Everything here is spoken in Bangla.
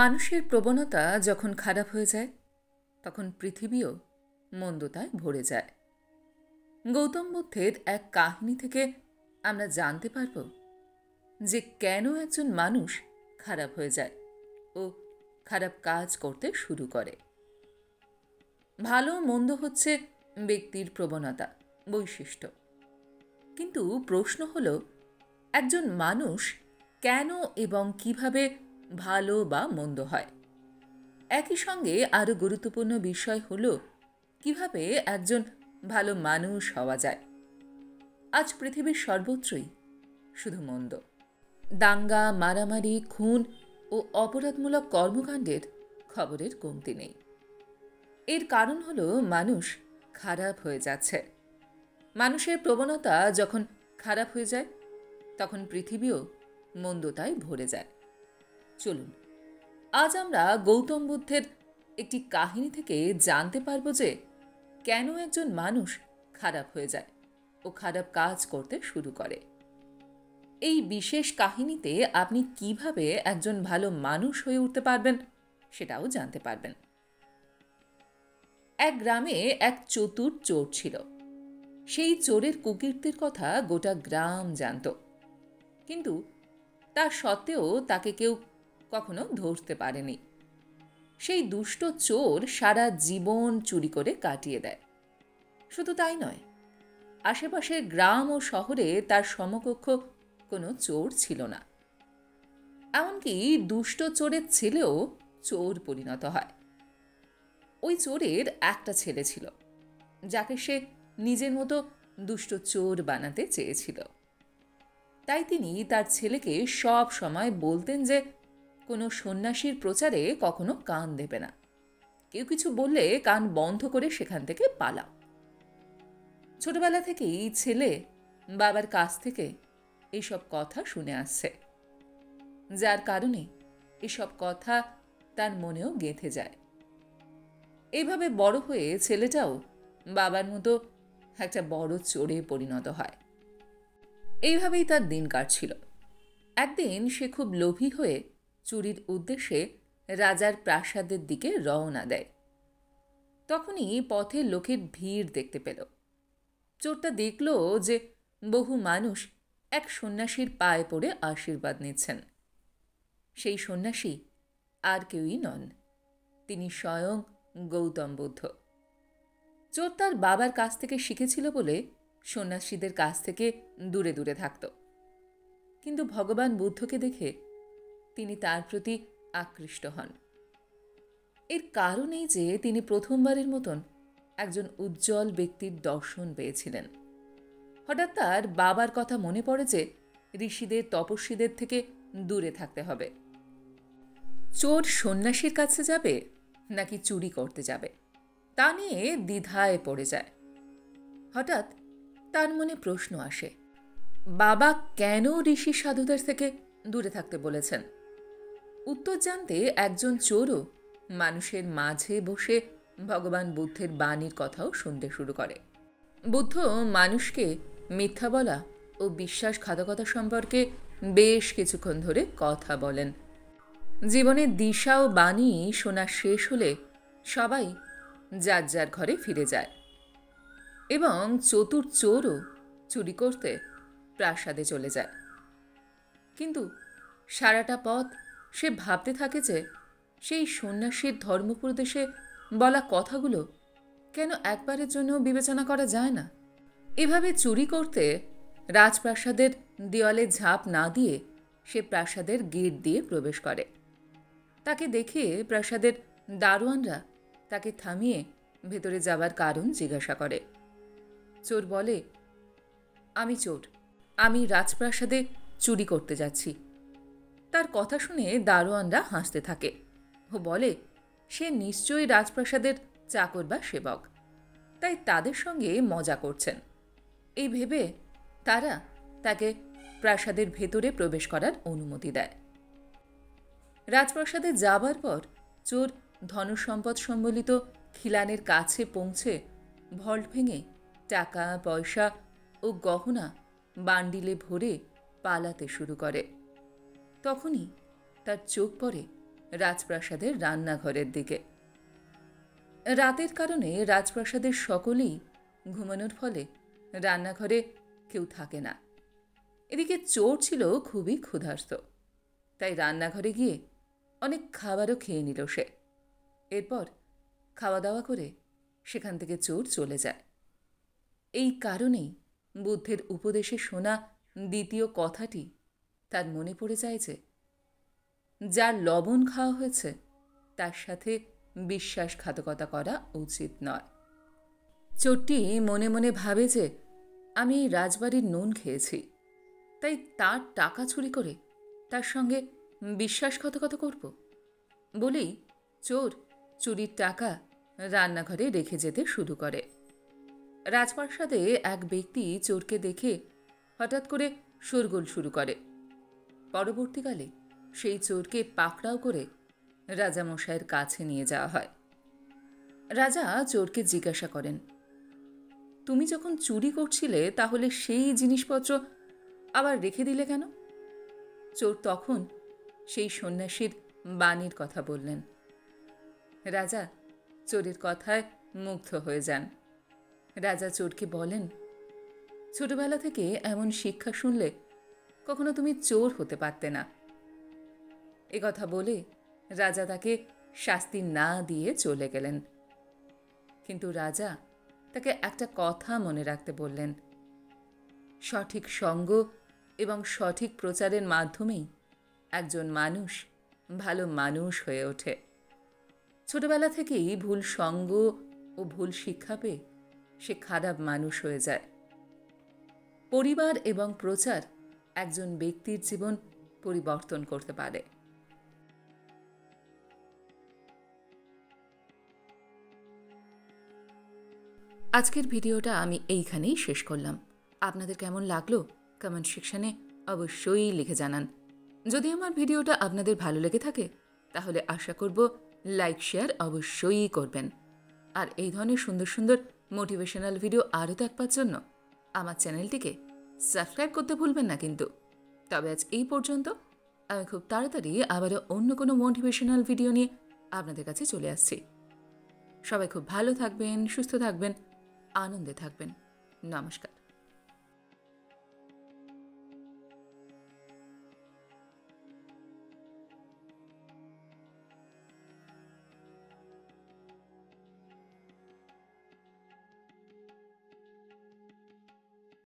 মানুষের প্রবণতা যখন খারাপ হয়ে যায় তখন পৃথিবীও মন্দতায় ভরে যায়। গৌতম বুদ্ধের এক কাহিনী থেকে আমরা জানতে পারব যে কেন একজন মানুষ খারাপ হয়ে যায় ও খারাপ কাজ করতে শুরু করে। ভালো মন্দ হচ্ছে ব্যক্তির প্রবণতা, বৈশিষ্ট্য। কিন্তু প্রশ্ন হল, একজন মানুষ কেন এবং কিভাবে ভালো বা মন্দ হয়। একই সঙ্গে আরও গুরুত্বপূর্ণ বিষয় হল কিভাবে একজন ভালো মানুষ হওয়া যায়। আজ পৃথিবীর সর্বত্রই শুধু মন্দ। দাঙ্গা, মারামারি, খুন ও অপরাধমূলক কর্মকাণ্ডের খবরের কমতি নেই। এর কারণ হল মানুষ খারাপ হয়ে যাচ্ছে। মানুষের প্রবণতা যখন খারাপ হয়ে যায় তখন পৃথিবীও মন্দতায় ভরে যায়। চলুন আজ আমরা গৌতম বুদ্ধের একটি কাহিনী থেকে জানতে পারব যে কেন একজন মানুষ খারাপ হয়ে যায় ও খারাপ কাজ করতে শুরু করে। এই বিশেষ কাহিনীতে আপনি কিভাবে একজন ভালো মানুষ হয়ে উঠতে পারবেন সেটাও জানতে পারবেন। এক গ্রামে এক চতুর চোর ছিল। সেই চোরের কুকীর্তির কথা গোটা গ্রাম জানত, কিন্তু তা সত্ত্বেও তাকে কেউ কখনো ধরতে পারেনি। সেই দুষ্ট চোর সারা জীবন চুরি করে কাটিয়ে দেয়। শুধু তাই নয়, আশেপাশের গ্রাম ও শহরে তার সমকক্ষ কোনো চোর ছিল না। এমনকি দুষ্ট চোরের ছেলেও চোর পরিণত হয়। ওই চোরের একটা ছেলে ছিল যাকে সে নিজের মতো দুষ্ট চোর বানাতে চেয়েছিল। তাই তিনি তার ছেলেকে সব সময় বলতেন যে কোনো সন্ন্যাসীর প্রচারে কখনো কান দেবে না। কেউ কিছু বললে কান বন্ধ করে সেখান থেকে পালাও। ছোটবেলা থেকেই ছেলে বাবার কাছ থেকে এইসব কথা শুনে আসছে, যার কারণে এসব কথা তার মনেও গেঁথে যায়। এইভাবে বড় হয়ে ছেলেটাও বাবার মতো একটা বড় চোরে পরিণত হয়। এইভাবেই তার দিন কাটছিল। একদিন সে খুব লোভী হয়ে চুরির উদ্দেশ্যে রাজার প্রাসাদের দিকে রওনা দেয়। তখনই পথে লোকের ভিড় দেখতে পেল। চোরটা দেখল যে বহু মানুষ এক সন্ন্যাসীর পায়ে পড়ে আশীর্বাদ নিচ্ছেন। সেই সন্ন্যাসী আর কেউই নন, তিনি স্বয়ং গৌতম বুদ্ধ। চোর তার বাবার কাছ থেকে শিখেছিল বলে সন্ন্যাসীদের কাছ থেকে দূরে দূরে থাকত। কিন্তু ভগবান বুদ্ধকে দেখে তিনি তার প্রতি আকৃষ্ট হন। এর কারণ এই যে তিনি প্রথমবারের মতন একজন উজ্জ্বল ব্যক্তির দর্শন পেয়েছিলেন। হঠাৎ তার বাবার কথা মনে পড়ে যে ঋষিদের, তপস্বীদের থেকে দূরে থাকতে হবে। চোর সন্ন্যাসীর কাছে যাবে নাকি চুরি করতে যাবে তা নিয়ে দ্বিধায় পড়ে যায়। হঠাৎ তার মনে প্রশ্ন আসে, বাবা কেন ঋষি সাধুদের থেকে দূরে থাকতে বলেছেন? উত্তর জানতে একজন চোরও মানুষের মাঝে বসে ভগবান বুদ্ধের বাণীর কথাও শুনতে শুরু করে। বুদ্ধ মানুষকে মিথ্যা বলা ও বিশ্বাসঘাতকতা সম্পর্কে বেশ কিছুক্ষণ ধরে কথা বলেন। জীবনের দিশা ও বাণী শোনা শেষ হলে সবাই যার যার ঘরে ফিরে যায় এবং চতুর চোরও চুরি করতে প্রাসাদে চলে যায়। কিন্তু সারাটা পথ সে ভাবতে থাকে যে সেই সন্ন্যাসীর ধর্মোপদেশে বলা কথাগুলো কেন একবারের জন্য বিবেচনা করা যায় না। এভাবে চুরি করতে রাজপ্রাসাদের দেওয়ালে ঝাঁপ না দিয়ে সে প্রাসাদের গেট দিয়ে প্রবেশ করে। তাকে দেখে প্রাসাদের দারোয়ানরা তাকে থামিয়ে ভেতরে যাবার কারণ জিজ্ঞাসা করে। চোর বলে, আমি চোর, আমি রাজপ্রাসাদে চুরি করতে যাচ্ছি। তার কথা শুনে দারোয়ানরা হাসতে থাকে ও বলে সে নিশ্চয়ই রাজপ্রাসাদের চাকর বা সেবক, তাই তাদের সঙ্গে মজা করছেন। এই ভেবে তারা তাকে প্রাসাদের ভেতরে প্রবেশ করার অনুমতি দেয়। রাজপ্রাসাদে যাবার পর চোর ধনসম্পদ সম্বলিত খিলানের কাছে পৌঁছে ভল্ট ভেঙে টাকা, পয়সা ও গহনা বান্ডিলে ভরে পালাতে শুরু করে। তখনই তার চোখ পড়ে রাজপ্রাসাদের রান্নাঘরের দিকে। রাতের কারণে রাজপ্রাসাদের সকলেই ঘুমানোর ফলে রান্নাঘরে কেউ থাকে না। এদিকে চোর ছিল খুবই ক্ষুধার্ত, তাই রান্নাঘরে গিয়ে অনেক খাবারও খেয়ে নিল সে। এরপর খাওয়া দাওয়া করে সেখান থেকে চোর চলে যায়। এই কারণেই বুদ্ধের উপদেশে শোনা দ্বিতীয় কথাটি তার মনে পড়ে যায় যে যার লবণ খাওয়া হয়েছে তার সাথে বিশ্বাসঘাতকতা করা উচিত নয়। চোরটি মনে মনে ভাবে যে আমি এই রাজবাড়ির নুন খেয়েছি, তাই তার টাকা চুরি করে তার সঙ্গে বিশ্বাসঘাতকতা করব বলেই চোর চুরির টাকা রান্নাঘরে রেখে যেতে শুরু করে। রাজপ্রাসাদে এক ব্যক্তি চোরকে দেখে হঠাৎ করে শোরগোল শুরু করে। পরবর্তীকালে সেই চোরকে পাকড়াও করে রাজামশাইয়ের কাছে নিয়ে যাওয়া হয়। রাজা চোরকে জিজ্ঞাসা করেন, তুমি যখন চুরি করছিলে তাহলে সেই জিনিসপত্র আবার রেখে দিলে কেন? চোর তখন সেই সন্ন্যাসীর বাণীর কথা বললেন। রাজা চোরের কথায় মুগ্ধ হয়ে যান। রাজা চোরকে বলেন, ছোটবেলা থেকে এমন শিক্ষা শুনলে কখনো তুমি চোর হতে পারতে না। কথা বলে রাজা তাকে শাস্তি না দিয়ে চলে গেলেন। কিন্তু রাজা তাকে একটা কথা মনে রাখতে বললেন, সঠিক সঙ্গ এবং সঠিক প্রচারের মাধ্যমেই একজন মানুষ ভালো মানুষ হয়ে ওঠে। ছোটবেলা থেকেই ভুল সঙ্গ ও ভুল শিক্ষা পেয়ে সে খারাপ মানুষ হয়ে যায়। পরিবার এবং প্রচার একজন ব্যক্তির জীবন পরিবর্তন করতে পারে। আজকের ভিডিওটা আমি এইখানেই শেষ করলাম। আপনাদের কেমন লাগলো কমেন্ট সেকশনে অবশ্যই লিখে জানান। যদি আমার ভিডিওটা আপনাদের ভালো লেগে থাকে তাহলে আশা করব লাইক শেয়ার অবশ্যই করবেন। আর এই ধরনের সুন্দর সুন্দর মোটিভেশনাল ভিডিও আরও দেখবার জন্য আমার চ্যানেলটিকে সাবস্ক্রাইব করতে ভুলবেন না কিন্তু। তবে আজ এই পর্যন্ত। আমি খুব তাড়াতাড়ি আবারও অন্য কোনো মোটিভেশনাল ভিডিও নিয়ে আপনাদের কাছে চলে আসছি। সবাই খুব ভালো থাকবেন, সুস্থ থাকবেন, আনন্দে থাকবেন। নমস্কার।